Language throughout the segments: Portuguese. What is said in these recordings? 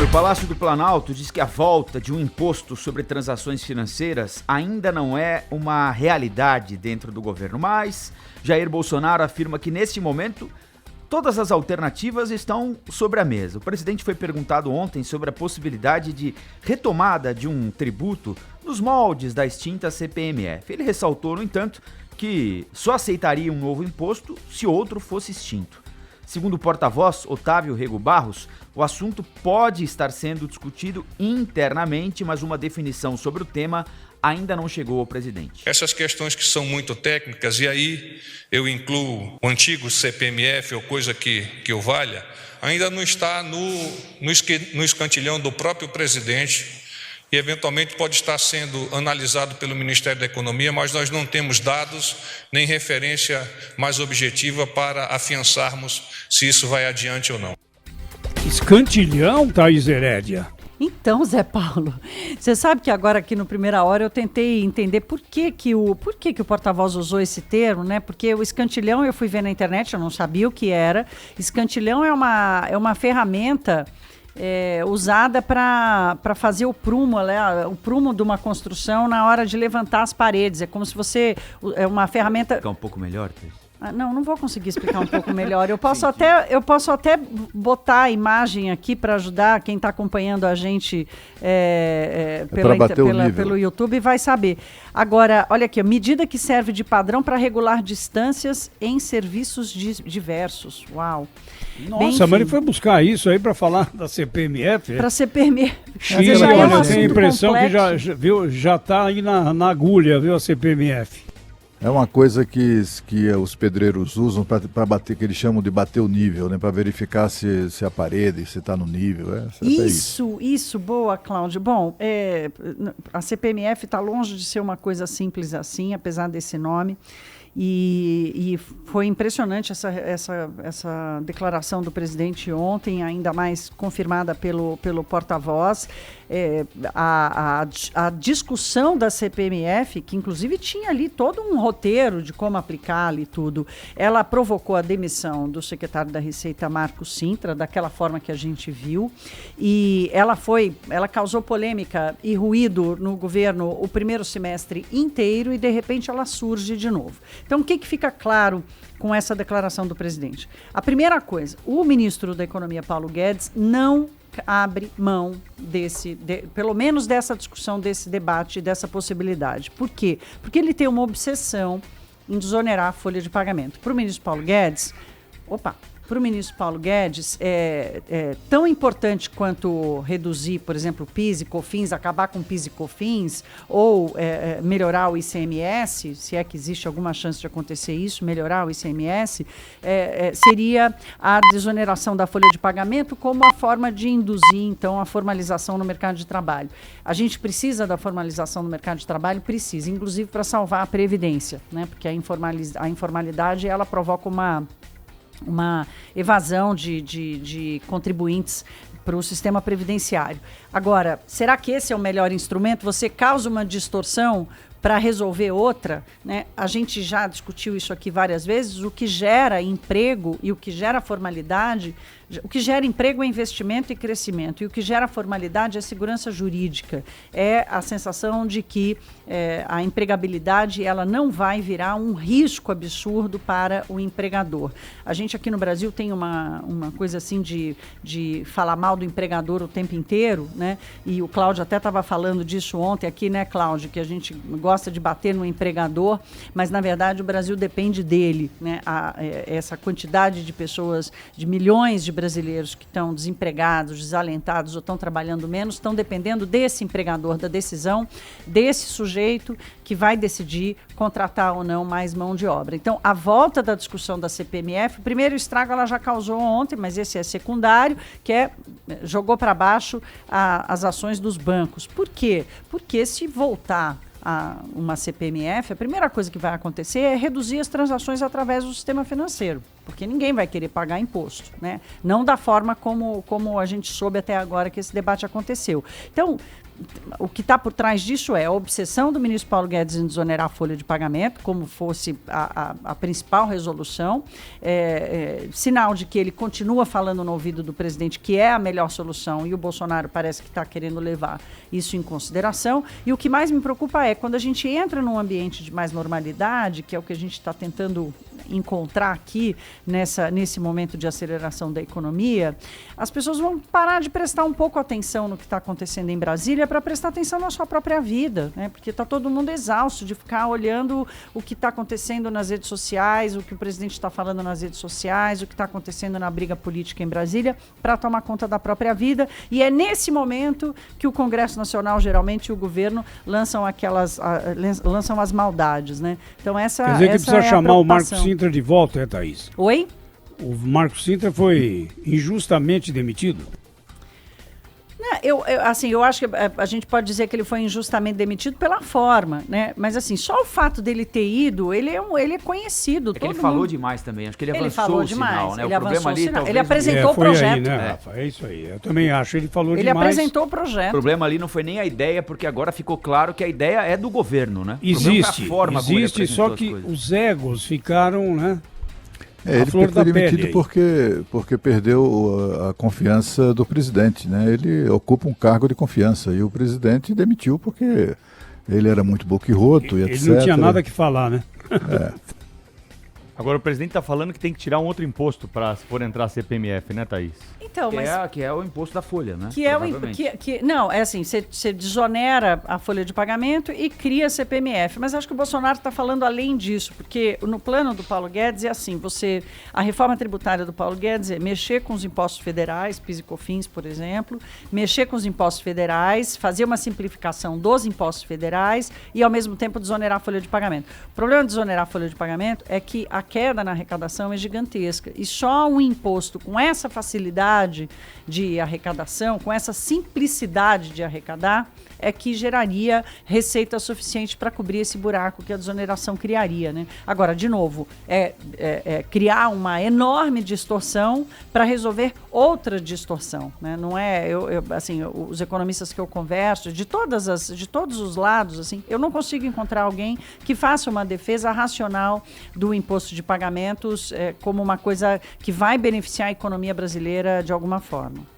Bom, o Palácio do Planalto diz que a volta de um imposto sobre transações financeiras ainda não é uma realidade dentro do governo, mas Jair Bolsonaro afirma que neste momento todas as alternativas estão sobre a mesa. O presidente foi perguntado ontem sobre a possibilidade de retomada de um tributo nos moldes da extinta CPMF. Ele ressaltou, no entanto, que só aceitaria um novo imposto se outro fosse extinto. Segundo o porta-voz, Otávio Rego Barros, o assunto pode estar sendo discutido internamente, mas uma definição sobre o tema ainda não chegou ao presidente. Essas questões que são muito técnicas, e aí eu incluo o antigo CPMF ou coisa que o valha, ainda não está no escantilhão do próprio presidente e eventualmente pode estar sendo analisado pelo Ministério da Economia, mas nós não temos dados nem referência mais objetiva para afiançarmos se isso vai adiante ou não. Escantilhão, Thaís Herédia? Então, Zé Paulo, você sabe que agora aqui no Primeira Hora eu tentei entender por que o porta-voz usou esse termo, né? Porque o escantilhão eu fui ver na internet, eu não sabia o que era. Escantilhão é uma ferramenta usada para fazer o prumo de uma construção na hora de levantar as paredes. É como se você... É uma ferramenta... Ficar um pouco melhor, Thaís? Não vou conseguir explicar um pouco melhor. Eu posso até botar a imagem aqui para ajudar quem está acompanhando a gente pelo YouTube vai saber. Agora, olha aqui, medida que serve de padrão para regular distâncias em serviços diversos. Uau! Nossa, mas ele foi buscar isso aí para falar da CPMF? Para CPMF. Sim, já é eu tenho a impressão complexo. Que já está aí na agulha, viu, a CPMF. É uma coisa que os pedreiros usam para bater, que eles chamam de bater o nível, né? Para verificar se a parede está no nível. Isso, boa, Cláudio. Bom, a CPMF está longe de ser uma coisa simples assim, apesar desse nome. E foi impressionante essa declaração do presidente ontem, ainda mais confirmada pelo porta-voz. A discussão da CPMF, que inclusive tinha ali todo um roteiro de como aplicar ali tudo, ela provocou a demissão do secretário da Receita, Marcos Cintra, daquela forma que a gente viu, e ela causou polêmica e ruído no governo o primeiro semestre inteiro e de repente ela surge de novo. Então, o que fica claro com essa declaração do presidente? A primeira coisa, o ministro da Economia, Paulo Guedes, não abre mão pelo menos dessa discussão, desse debate, dessa possibilidade. Por quê? Porque ele tem uma obsessão em desonerar a folha de pagamento. Para o ministro Paulo Guedes, é tão importante quanto reduzir, por exemplo, PIS e COFINS, acabar com PIS e COFINS, ou melhorar o ICMS, se é que existe alguma chance de acontecer isso, melhorar o ICMS, seria a desoneração da folha de pagamento como a forma de induzir, então, a formalização no mercado de trabalho. A gente precisa da formalização no mercado de trabalho? Precisa, inclusive para salvar a Previdência, né? Porque a informalidade, ela provoca uma evasão de contribuintes para o sistema previdenciário. Agora, será que esse é o melhor instrumento? Você causa uma distorção para resolver outra, né? A gente já discutiu isso aqui várias vezes, o que gera emprego e o que gera formalidade, o que gera emprego é investimento e crescimento, e o que gera formalidade é segurança jurídica, é a sensação de que a empregabilidade ela não vai virar um risco absurdo para o empregador. A gente aqui no Brasil tem uma coisa assim de falar mal do empregador o tempo inteiro, né? E o Cláudio até estava falando disso ontem aqui, né, Cláudio, que a gente gosta de bater no empregador, mas na verdade o Brasil depende dele, né? Essa quantidade de pessoas, de milhões de brasileiros que estão desempregados, desalentados ou estão trabalhando menos, estão dependendo desse empregador, da decisão desse sujeito que vai decidir contratar ou não mais mão de obra. Então, a volta da discussão da CPMF, o primeiro estrago ela já causou ontem, mas esse é secundário, que jogou para baixo as ações dos bancos. Por quê? Porque se voltar a uma CPMF, a primeira coisa que vai acontecer é reduzir as transações através do sistema financeiro. porque ninguém vai querer pagar imposto, né? Não da forma como a gente soube até agora que esse debate aconteceu. Então, o que está por trás disso é a obsessão do ministro Paulo Guedes em desonerar a folha de pagamento, como fosse a principal resolução, sinal de que ele continua falando no ouvido do presidente que é a melhor solução, e o Bolsonaro parece que está querendo levar isso em consideração. E o que mais me preocupa é quando a gente entra num ambiente de mais normalidade, que é o que a gente está tentando encontrar aqui nesse momento de aceleração da economia, as pessoas vão parar de prestar um pouco atenção no que está acontecendo em Brasília para prestar atenção na sua própria vida, né? Porque está todo mundo exausto de ficar olhando o que está acontecendo nas redes sociais, o que o presidente está falando nas redes sociais, o que está acontecendo na briga política em Brasília, para tomar conta da própria vida. E é nesse momento que o Congresso Nacional, geralmente, e o governo lançam as maldades, né? Então essa quer dizer que precisa chamar o Marco Sintra de volta, Thaís? Oi? O Marco Sintra foi injustamente demitido? Eu acho que a gente pode dizer que ele foi injustamente demitido pela forma, né? Mas assim, só o fato dele ter ido, ele é conhecido. Ele falou demais também, acho que ele avançou o sinal, né? Ele avançou o sinal. Ele apresentou o projeto. Aí, né, Rafa? É isso aí. Eu também acho, ele falou demais. Ele apresentou o projeto. O problema ali não foi nem a ideia, porque agora ficou claro que a ideia é do governo, né? Existe, só que os egos ficaram, né? Ele foi demitido porque perdeu a confiança do presidente, né? Ele ocupa um cargo de confiança e o presidente demitiu porque ele era muito boquirroto e etc. Ele não tinha nada que falar, né? Agora o presidente está falando que tem que tirar um outro imposto para se for entrar a CPMF, né, Thaís? Então, que é o imposto da folha, né? Não, é assim, você desonera a folha de pagamento e cria a CPMF. Mas acho que o Bolsonaro está falando além disso, porque no plano do Paulo Guedes é assim, a reforma tributária do Paulo Guedes é mexer com os impostos federais, PIS e COFINS, por exemplo, mexer com os impostos federais, fazer uma simplificação dos impostos federais e, ao mesmo tempo, desonerar a folha de pagamento. O problema de desonerar a folha de pagamento é que a queda na arrecadação é gigantesca. E só um imposto com essa facilidade de arrecadação, com essa simplicidade de arrecadar, é que geraria receita suficiente para cobrir esse buraco que a desoneração criaria, né? Agora, de novo, criar uma enorme distorção para resolver outra distorção, né? Não é, assim, os economistas que eu converso, de todos os lados, assim, eu não consigo encontrar alguém que faça uma defesa racional do imposto de pagamentos como uma coisa que vai beneficiar a economia brasileira de alguma forma.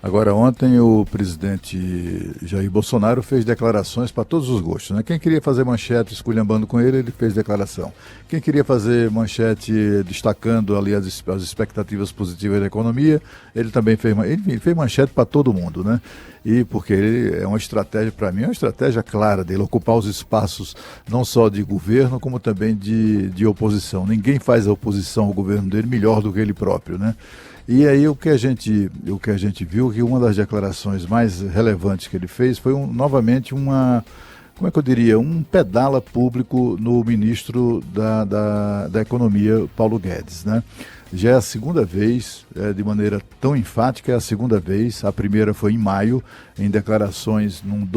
Agora, ontem o presidente Jair Bolsonaro fez declarações para todos os gostos, né? Quem queria fazer manchete esculhambando com ele fez declaração. Quem queria fazer manchete destacando ali as expectativas positivas da economia, ele também fez manchete para todo mundo, né? E porque ele é uma estratégia, para mim, é uma estratégia clara dele, ocupar os espaços não só de governo, como também de oposição. Ninguém faz a oposição ao governo dele melhor do que ele próprio, né? E aí o que a gente viu, que uma das declarações mais relevantes que ele fez foi novamente um pedala público no ministro da Economia, Paulo Guedes, né? Já é a segunda vez, de maneira tão enfática, é a segunda vez. A primeira foi em maio, em declarações no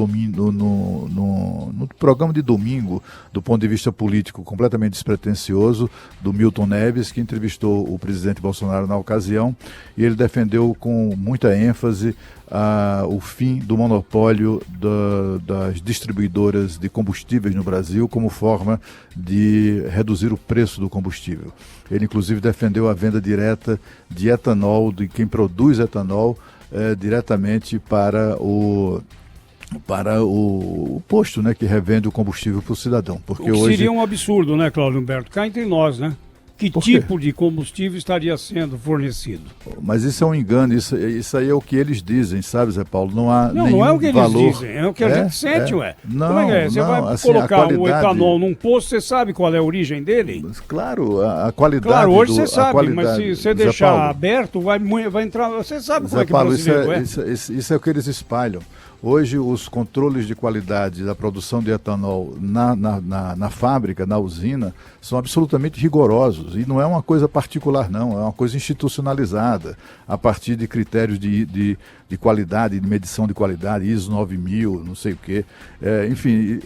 programa de domingo, do ponto de vista político completamente despretensioso, do Milton Neves, que entrevistou o presidente Bolsonaro na ocasião, e ele defendeu com muita ênfase o fim do monopólio das distribuidoras de combustíveis no Brasil como forma de reduzir o preço do combustível. Ele, inclusive, defendeu a venda direta de etanol, de quem produz etanol, diretamente para o posto, né, que revende o combustível para o cidadão. Porque o que hoje seria um absurdo, né, Cláudio Humberto? Cá entre nós, né? Que tipo de combustível estaria sendo fornecido? Mas isso é um engano, isso aí é o que eles dizem, sabe, Zé Paulo? Não é o que valor. Eles dizem, é o que a gente sente, ué. Não, como é que é? Você vai colocar o etanol num posto, você sabe qual é a origem dele? Claro, a qualidade... Claro, hoje você sabe, mas se você deixar aberto, vai entrar... Você sabe como é que o brasileiro é? Isso é o que eles espalham. Hoje, os controles de qualidade da produção de etanol na fábrica, na usina, são absolutamente rigorosos. E não é uma coisa particular, não, é uma coisa institucionalizada, a partir de critérios de qualidade, de medição de qualidade, ISO 9000, não sei o quê. Enfim,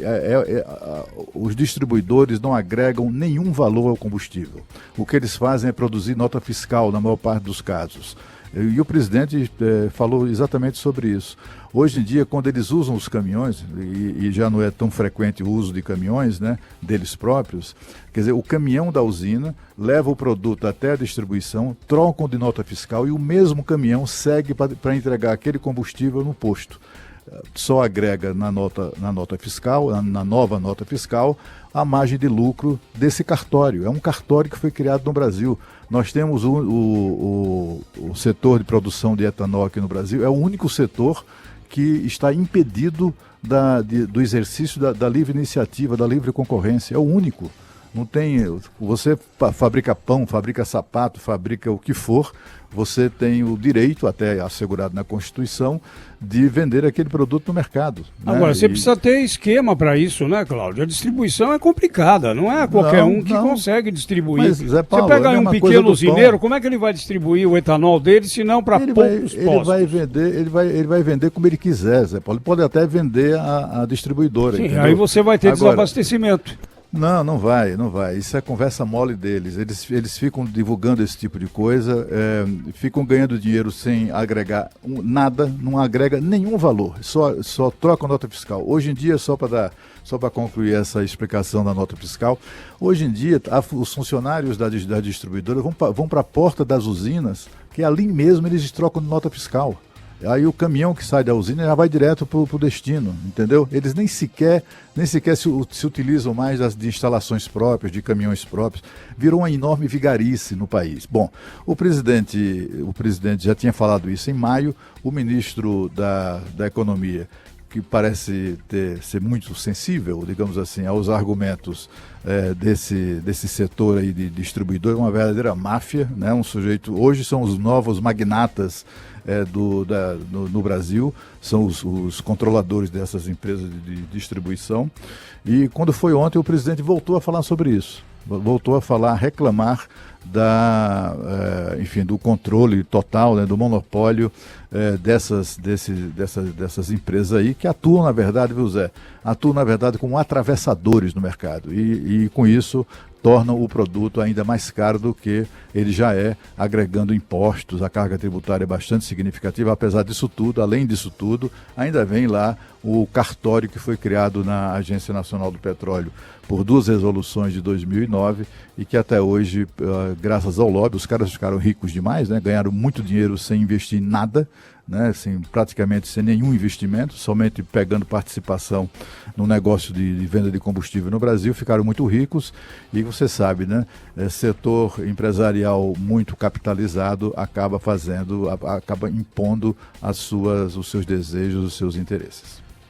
os distribuidores não agregam nenhum valor ao combustível. O que eles fazem é produzir nota fiscal, na maior parte dos casos. E o presidente falou exatamente sobre isso. Hoje em dia, quando eles usam os caminhões, e já não é tão frequente o uso de caminhões, né, deles próprios, quer dizer, o caminhão da usina leva o produto até a distribuição, trocam de nota fiscal e o mesmo caminhão segue para entregar aquele combustível no posto. Só agrega na nota fiscal, na nova nota fiscal, a margem de lucro desse cartório. É um cartório que foi criado no Brasil. Nós temos o setor de produção de etanol aqui no Brasil, é o único setor que está impedido do exercício da livre iniciativa, da livre concorrência. É o único. Não tem. Você fabrica pão, fabrica sapato, fabrica o que for, você tem o direito, até assegurado na Constituição, de vender aquele produto no mercado. Agora, né? você precisa ter esquema para isso, né, Cláudio? A distribuição é complicada, não é qualquer um que consegue distribuir. Mas, Zé Paulo, você pega aí um pequeno usineiro, como é que ele vai distribuir o etanol dele, se não para poucos postos? Ele vai vender como ele quiser, Zé Paulo. Ele pode até vender a distribuidora. Sim, aí você vai ter desabastecimento. Não vai. Isso é conversa mole deles. Eles ficam divulgando esse tipo de coisa, ficam ganhando dinheiro sem agregar nada, não agrega nenhum valor, só troca nota fiscal. Hoje em dia, só para concluir essa explicação da nota fiscal, hoje em dia os funcionários da distribuidora vão para a porta das usinas, que ali mesmo eles trocam nota fiscal. Aí o caminhão que sai da usina já vai direto para o destino, entendeu? Eles nem sequer se utilizam mais de instalações próprias, de caminhões próprios. Virou uma enorme vigarice no país. Bom, o presidente já tinha falado isso em maio. O ministro da Economia, que parece ser muito sensível, digamos assim, aos argumentos desse setor aí de distribuidor, uma verdadeira máfia, né? Um sujeito, hoje são os novos magnatas no Brasil, são os controladores dessas empresas de distribuição. E quando foi ontem, o presidente voltou a falar sobre isso, voltou a falar, reclamar do controle total, né, do monopólio dessas empresas aí, que atuam, na verdade, viu, Zé? Atuam, na verdade, como atravessadores no mercado e com isso tornam o produto ainda mais caro do que ele já é, agregando impostos. A carga tributária é bastante significativa. Apesar disso tudo, além disso tudo, ainda vem lá o cartório que foi criado na Agência Nacional do Petróleo por 2 resoluções de 2009 e que até hoje, graças ao lobby, os caras ficaram ricos demais, né? Ganharam muito dinheiro sem investir em nada, né? Praticamente sem nenhum investimento, somente pegando participação no negócio de venda de combustível no Brasil, ficaram muito ricos e você sabe, né? Setor empresarial muito capitalizado acaba impondo os seus desejos, os seus interesses.